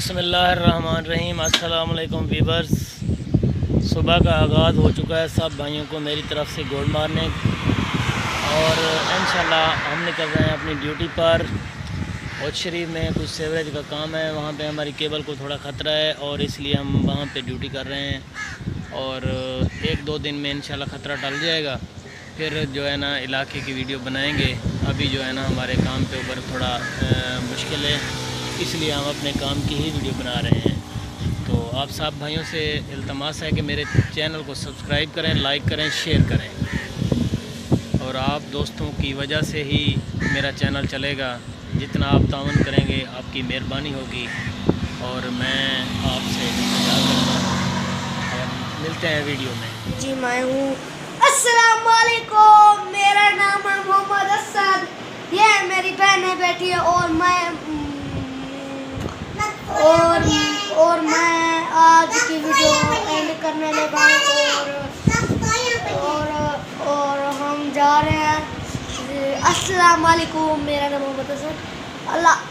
बिस्मिल्लाहिर्रहमानिर्रहीम। अस्सलाम वालेकुम वीवर्स। सुबह का आगाज़ हो चुका है। सब भाइयों को मेरी तरफ से गुड मॉर्निंग। और इंशाल्लाह हम निकल रहे हैं अपनी ड्यूटी पर। और शरीफ में कुछ सीवरेज का काम है, वहाँ पे हमारी केबल को थोड़ा ख़तरा है और इसलिए हम वहाँ पे ड्यूटी कर रहे हैं। और एक दो दिन में इंशाल्लाह ख़तरा टल जाएगा, फिर जो है ना इलाके की वीडियो बनाएंगे। अभी जो है ना हमारे काम पे ऊपर थोड़ा मुश्किल है, इसलिए हम अपने काम की ही वीडियो बना रहे हैं। तो आप सब भाइयों से इल्तमास है कि मेरे चैनल को सब्सक्राइब करें, लाइक करें, शेयर करें। और आप दोस्तों की वजह से ही मेरा चैनल चलेगा। जितना आप तावन करेंगे आपकी मेहरबानी होगी। और मैं आपसे इंतजार करता हूँ और मिलते हैं वीडियो में। जी मैं हूँ। अस्सलाम वालेकुम, मेरा नाम है मोहम्मद असद। ये मेरी बहन है बैठी है और मैं आज की वीडियो एंड करने लगा और हम जा रहे हैं। अस्सलाम वालेकुम, मेरा नाम मोहम्मद असद।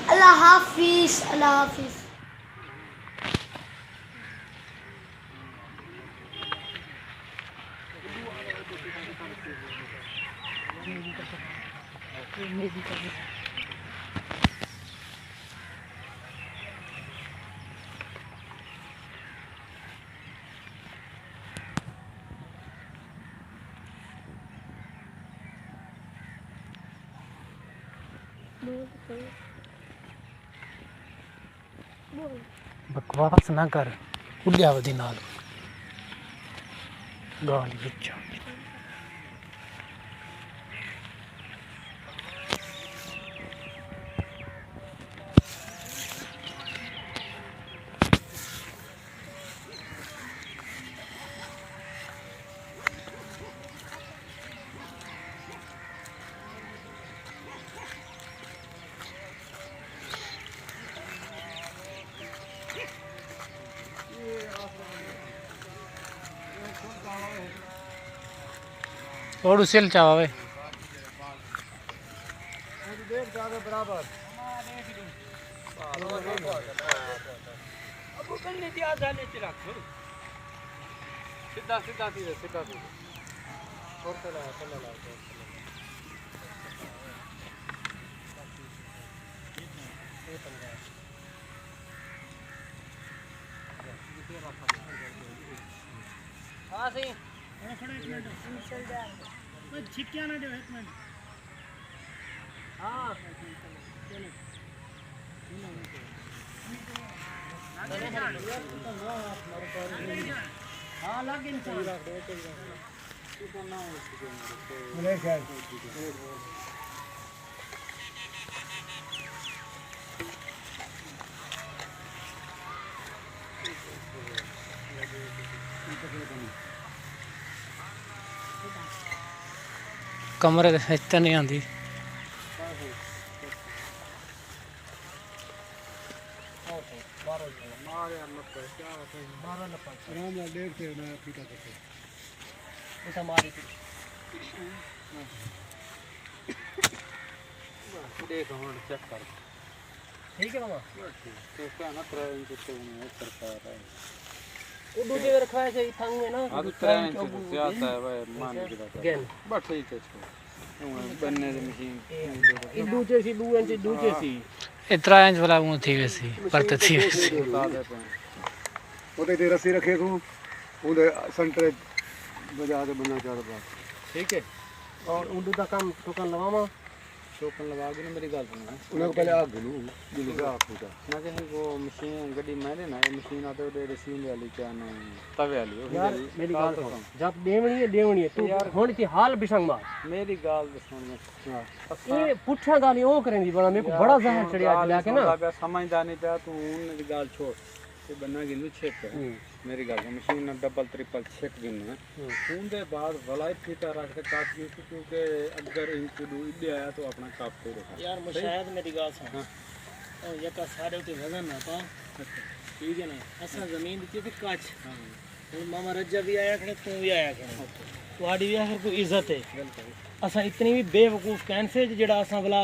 अल्लाह हाफिज़, अल्लाह हाफिज़। बकवास ना कर, उड़िया वधी नाल गाल विच। और उसे चावे बराबर सीधा सीधा सीधा सीधा हाँ सही छिक्या ना दो एक मिनट। हाँ हाँ लग कमरे इतने नहीं आती। ठीक है मामा, वो दूसरे रखा है सही थंग में ना। अब 3 इंच से आता है भाई, मान के बात बस ठीक है। बनने से मशीन दूसरे सी 2 इंच दूसरे सी 3 इंच वाला वो थी वैसी परत थी वैसी। ਉਹਦੇ ਤੇ ਰੱਸੀ ਰੱਖੇ ਤੂੰ ਉਹਦੇ ਸੰਟਰੇ ਬਜਾ ਕੇ ਬੰਨਾ ਚਾੜਦਾ। ठीक है। और उर्दू का काम टोकन लगावा, टोकन लगा के मेरी गल सुनना। ਉਹਨਾਂ ਨੂੰ ਪਹਿਲੇ ਆਗ ਨੂੰ ਜਿਵੇਂ ਰਾਖ ਹੋਦਾ ना कहीं वो मशीन गड्डी मैंने ना ये मशीन आते उधर रसीन वाली क्या ना तवे वाली यार मेरी गाल सुन। जब देवणी है तू होनी थी हाल बिशंग मार मेरी गाल सुन में ये पुठा गाली ओ करेंदी बड़ा मेरे को बड़ा जहर चढ़िया दिला के ना समझदा नहीं पिया तू मेरी गाल छोड़ ते बन्ना गिनू छेक मेरी गाल मशीन ने डबल ट्रिपल छेक गिनू उनके बाद वलाई फीता रख के काट दी क्योंकि अगर इनको इधे आया तो अपना काट के रखा यार मुशाहिद मेरी गाल सुन। और ये का सारे के वजन ना पा ठीक है ना असा जमीन दी थी काच। हां मामा रज्जा भी आया खड़े तू भी आया खड़े तुम्हारी भी हर कोई इज्जत है। असा इतनी भी बेवकूफ कैन से जड़ा असा भला